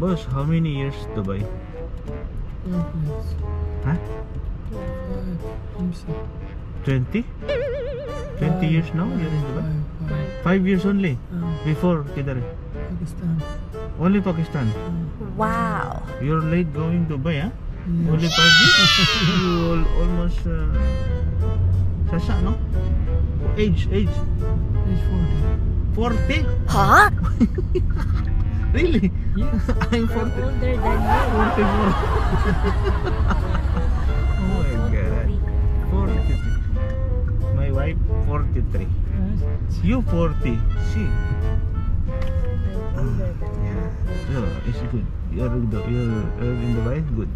Boss, how many years Dubai? 12 years. Huh? 20? 20 years now you're in Dubai? 5 years only? Before, kidare? Pakistan. Only Pakistan? Wow. You're late going Dubai, huh? Yeah. Only 5 years? You almost... Sasa, no? Age? Age 40. 40? Huh? Really? Yes. I'm 40. Older than you. 44. Oh my god. 43. My wife 43. Yes. You 40. See. Older than you. So it's good. You're in Dubai. Good.